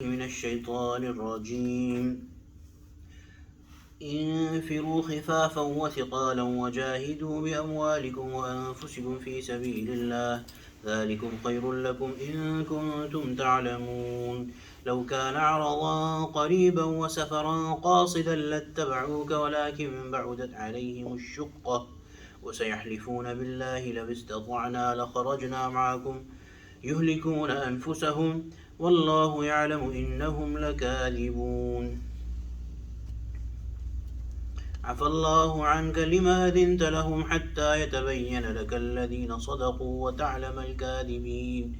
من الشيطان الرجيم انفروا خفافا وثقالا وجاهدوا بأموالكم وأنفسكم في سبيل الله ذلكم خير لكم إن كنتم تعلمون لو كان عرضا قريبا وسفرا قاصدا لاتبعوك ولكن بعدت عليهم الشقة وسيحلفون بالله لو استطعنا لخرجنا معكم يهلكون أنفسهم والله يعلم إنهم لكاذبون عفى الله عنك لما أذنت لهم حتى يتبين لك الذين صدقوا وتعلم الكاذبين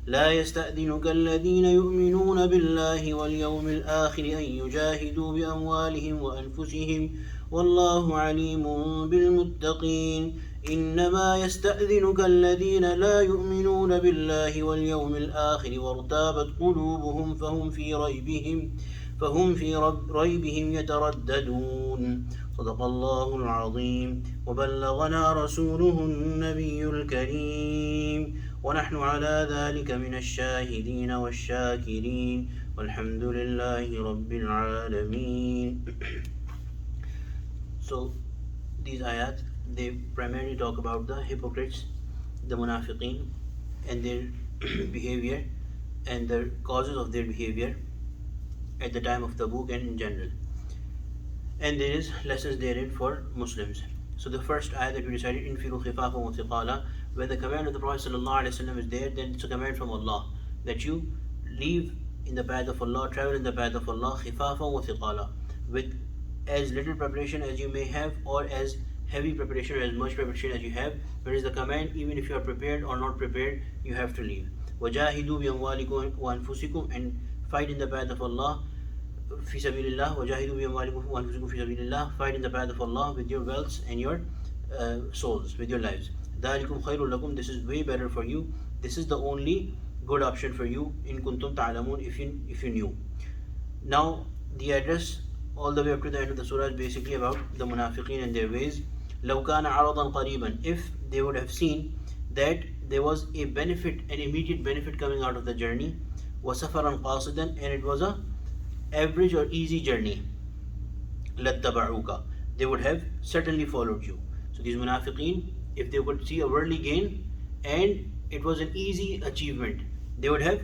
لا يستأذنك الذين يؤمنون بالله واليوم الآخر أن يجاهدوا بأموالهم وأنفسهم والله عليم بالمتقين إنما يستأذنك الذين لا يؤمنون بالله واليوم الآخر وارتابت قلوبهم فهم في ريبهم يترددون صدق الله العظيم وبلغنا رسوله النبي الكريم ونحن على ذلك من الشاهدين والشاكرين والحمد لله رب العالمين. So these ayat, they primarily talk about the hypocrites, the munafiqeen, and their behavior and the causes of their behavior at the time of Tabuk and in general. And there is lessons therein for Muslims. So the first ayah that we recited, infiru khifafan wa thiqala, when the command of the Prophet ﷺ is there, then it's a command from Allah that you leave in the path of Allah, travel in the path of Allah, khifafan wa thiqala, with as little preparation as you may have, or as heavy preparation or as much preparation as you have. But is the command, even if you are prepared or not prepared, you have to leave. وَجَاهِدُوا بِأَمْوَالِكُمْ وَأَنفُسِكُمْ, and fight in the path of Allah, fi sabilillah, وَجَاهِدُوا بِأَمْوَالِكُمْ وَأَنفُسِكُمْ fi sabilillah, fight in the path of Allah with your wealths and your souls, with your lives. ذَلِكُمْ خَيْرٌ لَكُمْ, this is way better for you. This is the only good option for you. In kuntum ta'lamun, if you knew. Now the address all the way up to the end of the surah is basically about the munafiqeen and their ways. لَوْ كَانَ عَرَضًا قَرِيبًا, if they would have seen that there was a benefit, an immediate benefit coming out of the journey, وَسَفَرًا قَاصِدًا, and it was a average or easy journey, لَاتَّبَعُوكَ, they would have certainly followed you. So these munafiqeen, if they could see a worldly gain and it was an easy achievement, they would have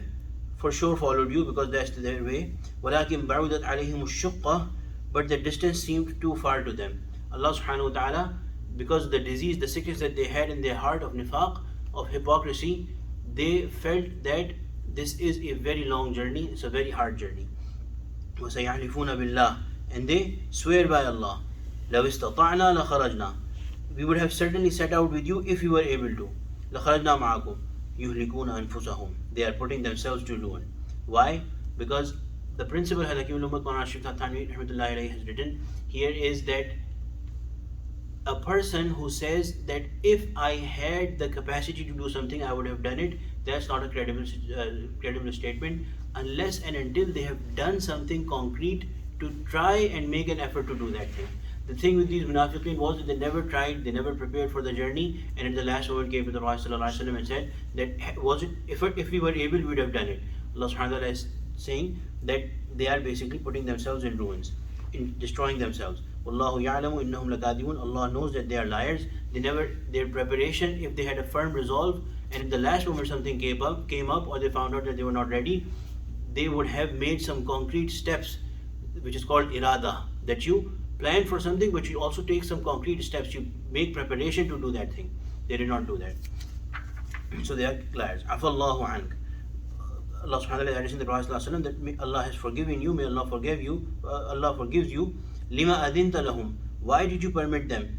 for sure followed you, because that's their way. وَلَكِنْ بَعُدَتْ عَلَيْهِمُ الشُّقَّةِ, but the distance seemed too far to them. Allah subhanahu wa ta'ala, because the disease, the sickness that they had in their heart of nifaq, of hypocrisy, they felt that this is a very long journey, it's a very hard journey. وَسَيَحْلِفُونَ بِاللَّهِ, and they swear by Allah, لَوْ اسْتَطَعْنَا لَخَرَجْنَا, we would have certainly set out with you if we were able to. لَخَرَجْنَا مَعَكُمْ يُهْلِكُونَ أَنفُسَهُم, they are putting themselves to ruin. Why? Because the principle Hakim al-Ummat Maulana Shaykh Thanvi rahmatullahi alayhi has written here is that a person who says that if I had the capacity to do something, I would have done it, that's not a credible statement unless and until they have done something concrete to try and make an effort to do that thing. The thing with these munafiqeen was that they never tried, they never prepared for the journey, and in the last moment came to the Prophet ﷺ and said that was it if we were able, we would have done it. Allah subhanahu wa ta'ala is saying that they are basically putting themselves in ruins, in destroying themselves. Wallahu ya'lamu innahum lakadibun, Allah knows that they are liars. They never, their preparation, if they had a firm resolve and at the last moment something came up or they found out that they were not ready, they would have made some concrete steps, which is called irada, that you plan for something but you also take some concrete steps, you make preparation to do that thing. They did not do that. So they are liars. Afallahu ank, Allah subhanahu wa ta'ala is addressing the Prophet ﷺ that may Allah has forgiven you, may Allah forgive you, Allah forgives you. Lima adinta lahum, why did you permit them?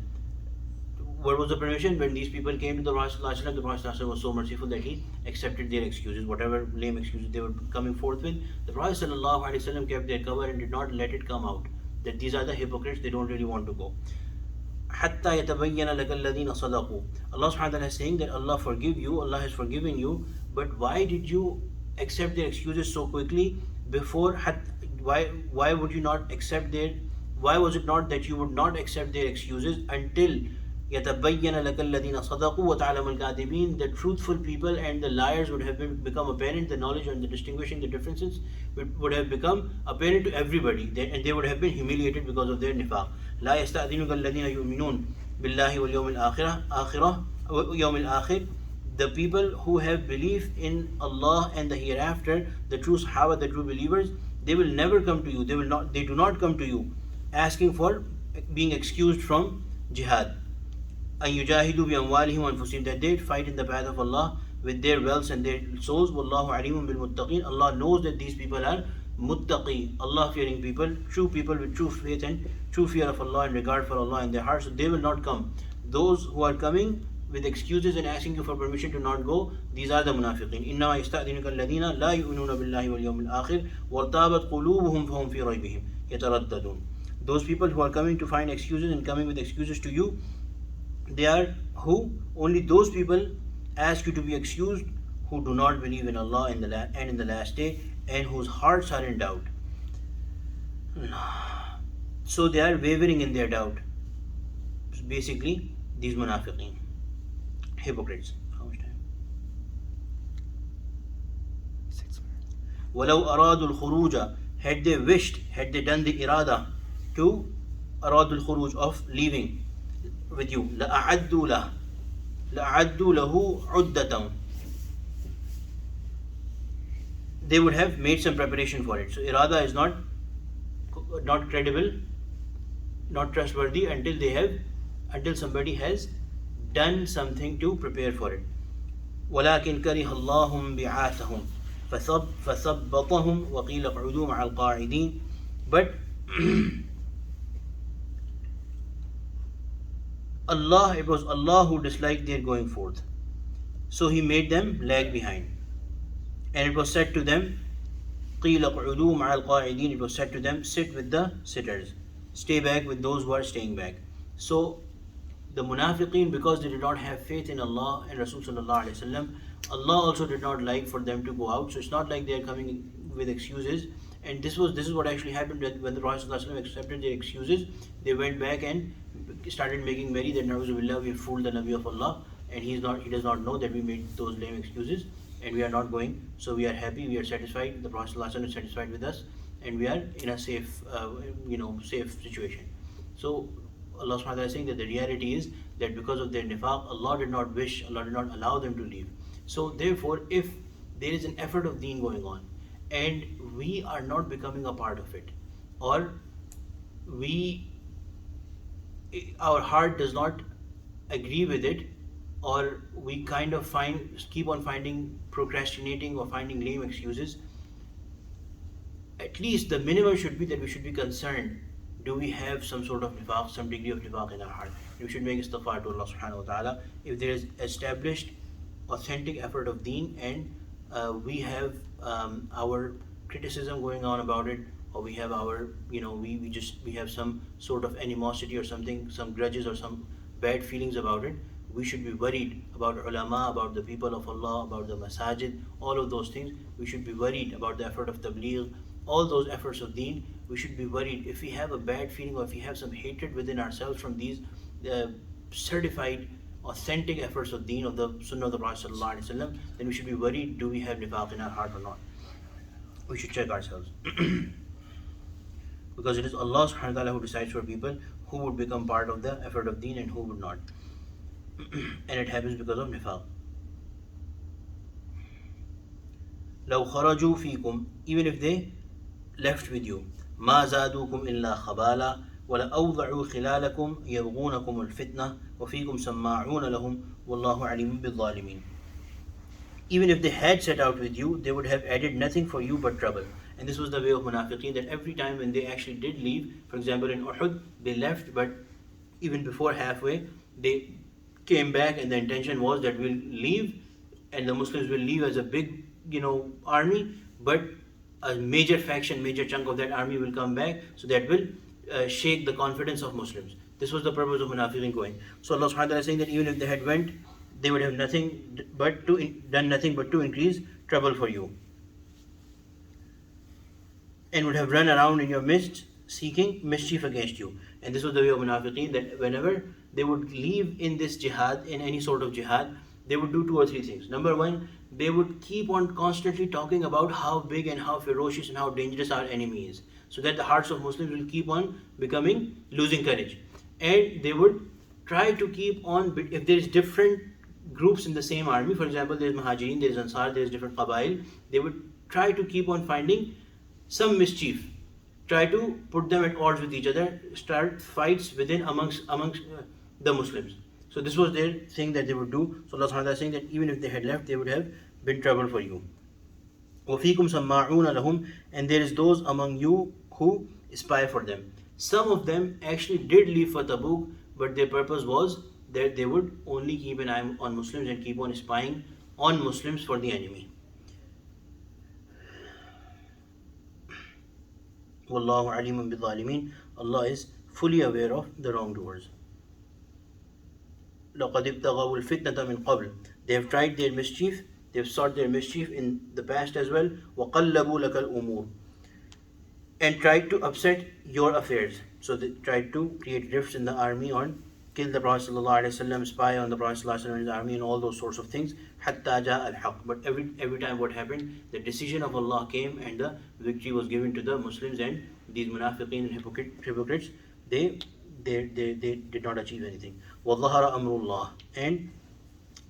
What was the permission? When these people came to the Prophet ﷺ, the Prophet ﷺ was so merciful that he accepted their excuses, whatever lame excuses they were coming forth with. The Prophet ﷺ kept their cover and did not let it come out that these are the hypocrites, they don't really want to go. حَتَّى يَتَبَيَّنَ لَكَ الَّذِينَ صَدَقُوا, Allah subhanahu wa ta'ala is saying that Allah forgive you, Allah has forgiven you, but why did you accept their excuses so quickly before? Why would you not accept their, why was it not that you would not accept their excuses until يَتَبَيَّنَ لَكَ الَّذِينَ صَدَقُوا وَتَعْلَمَ الْكَاذِبِينَ. The truthful people and the liars would have become apparent. The knowledge and the distinguishing the differences would have become apparent to everybody, and they would have been humiliated because of their nifaq. لا يستأذنك الذين يؤمنون بالله واليوم الآخرة يوم الآخر. The people who have belief in Allah and the hereafter, the true Sahaba, the true believers, they will never come to you. They do not come to you asking for being excused from jihad. أن يجاهدوا بأموالهم وأنفسهم, that they fight in the path of Allah with their wealth and their souls. والله عليم بالمتقين. Allah knows that these people are muttaqi, Allah fearing people with true faith and true fear of Allah and regard for Allah in their hearts. So they will not come. Those who are coming with excuses and asking you for permission to not go, these are the munafiqeen. إنما يستأذنك الذين لا يؤمنون بالله واليوم الآخر وارتابت قلوبهم فهم في ريبهم يترددون. Those people who are coming to find excuses and coming with excuses to you, they are who? Only those people ask you to be excused who do not believe in Allah and in the last day, and whose hearts are in doubt. So they are wavering in their doubt. Basically, these munafiqeen, hypocrites. How much time? 6 minutes. وَلَوْ أَرَادُوا الْخُرُوجَ, had they wished, had they done the irada to أَرَادُوا الْخُرُوج, of leaving with you, لَأَعَدُّوا لَهُ عُدَّةً, they would have made some preparation for it. So irada is not credible, not trustworthy until somebody has done something to prepare for it. وَلَكِنْ كَرِهَ اللَّهُ بِعَاثَهُمْ فَثَبَّطَهُمْ وَقِيلَ اقْعُدُوا مَعَ الْقَاعِدِينَ. But it was Allah who disliked their going forth, so He made them lag behind. And it was said to them, قِيلَ اقْعُدُوا مَعَ الْقَاعِدِينَ, it was said to them, sit with the sitters, stay back with those who are staying back. So the munafiqeen, because they did not have faith in Allah and Rasul sallallahu alaihi wasallam, Allah also did not like for them to go out. So it's not like they are coming with excuses. And this is what actually happened when the Prophet sallallahu alaihi wasallam accepted their excuses. They went back and started making merry that Na'uzubillah, we fooled the Nabi of Allah, and he does not know that we made those lame excuses, and we are not going. So we are happy, we are satisfied. The Prophet sallallahu alaihi wasallam is satisfied with us, and we are in a safe situation. So Allah subhanahu wa ta'ala is saying that the reality is that because of their nifaq, Allah did not allow them to leave. So therefore, if there is an effort of deen going on and we are not becoming a part of it, or our heart does not agree with it, or we kind of keep on procrastinating or finding lame excuses, at least the minimum should be that we should be concerned, do we have some sort of nifaq, some degree of nifaq in our heart? We should make istighfar to Allah subhanahu wa ta'ala. If there is established authentic effort of deen, and we have our criticism going on about it, or we have our we have some sort of animosity or something, some grudges or some bad feelings about it, we should be worried about ulama, about the people of Allah, about the masajid, all of those things. We should be worried about the effort of tabligh, all those efforts of deen. We should be worried if we have a bad feeling or if we have some hatred within ourselves from these certified authentic efforts of deen, of the sunnah of the Prophet sallallahu alaihi wasallam, then we should be worried, do we have nifaq in our heart or not? We should check ourselves. Because it is Allah subhanahu wa ta'ala who decides for people who would become part of the effort of deen and who would not. And it happens because of nifaq. لَوْ خَرَجُوا فِيكُمْ, even if they left with you, مَا زَادُوكُمْ إِلَّا خَبَالًا وَلَأَوْضَعُوا خِلَالَكُمْ يَبْغُونَكُمُ الْفِتْنَةَ وَفِيكُمْ سَمَّاعُونَ لَهُمْ وَاللَّهُ عَلِيمٌ بِالظَّالِمِينَ. Even if they had set out with you, they would have added nothing for you but trouble. And this was the way of munafiqeen, that every time when they actually did leave, for example in Uhud, they left, but even before halfway, they came back and the intention was that we'll leave and the Muslims will leave as a big army, but a major faction, major chunk of that army will come back, so that will shake the confidence of Muslims. This was the purpose of munafiqeen going. So Allah subhanahu wa ta'ala is saying that even if they had went, they would have done nothing but to increase trouble for you, and would have run around in your midst seeking mischief against you. And this was the way of munafiqeen, that whenever they would leave in this jihad, in any sort of jihad, they would do two or three things. Number one, they would keep on constantly talking about how big and how ferocious and how dangerous our enemy is, so that the hearts of Muslims will keep on becoming, losing courage. And they would try to keep on, if there is different groups in the same army, for example, there is Muhajirin, there is Ansar, there is different Qabail, they would try to keep on finding some mischief, try to put them at odds with each other, start fights within amongst the Muslims. So this was their thing that they would do. So Allah subhanahu wa ta'ala is saying that even if they had left, they would have been trouble for you. وَفِيكُمْ سَمَّاعُونَ لَهُمْ, and there is those among you who spy for them. Some of them actually did leave for Tabuk, but their purpose was that they would only keep an eye on Muslims and keep on spying on Muslims for the enemy. Wallahu alimun bil-zalimin. Allah is fully aware of the wrongdoers. لَقَدِ ابْتَغَوُا الْفِتْنَةَ مِنْ قَبْلِ, they have tried their mischief, they have sought their mischief in the past as well. وَقَلَّبُوا لَكَ الْأُمُورِ, and tried to upset your affairs. So they tried to create rifts in the army, on kill the Prophet ﷺ, spy on the Prophet ﷺ and his army, and all those sorts of things. حَتَّى جَاءَ الْحَقِّ, but every time what happened, the decision of Allah came and the victory was given to the Muslims, and these munafiqeen and hypocrites, they did not achieve anything. وَظَهَرَ أَمْرُ اللَّهِ, and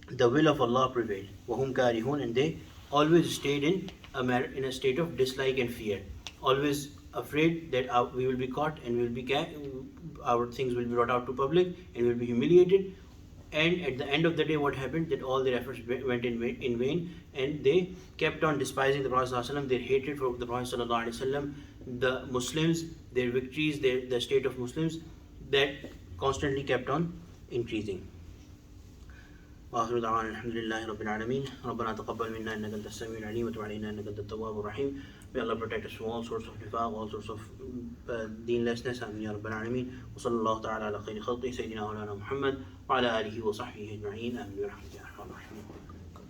the will of Allah prevailed. وَهُمْ كَارِهُونَ, and they always stayed in a state of dislike and fear, always afraid that we will be caught and our things will be brought out to public and we will be humiliated. And at the end of the day, what happened? That all their efforts went in vain, and they kept on despising the Prophet ﷺ, their hatred for the Prophet ﷺ, the Muslims, their victories, the state of Muslims, that constantly kept on increasing. وآخر دعوانا الحمد لله رب العالمين ربنا تقبل منا إنك أنت السميع العليم وتب علينا إنك أنت التواب الرحيم. May Allah protect us from all sorts of nifaq, all sorts of deenlessness. Amin ya Rabbal Alameen. وصلى الله تعالى على خير خلقه سيدنا مولانا محمد وعلى آله وصحبه أجمعين. آمين برحمته يا أرحم الراحمين.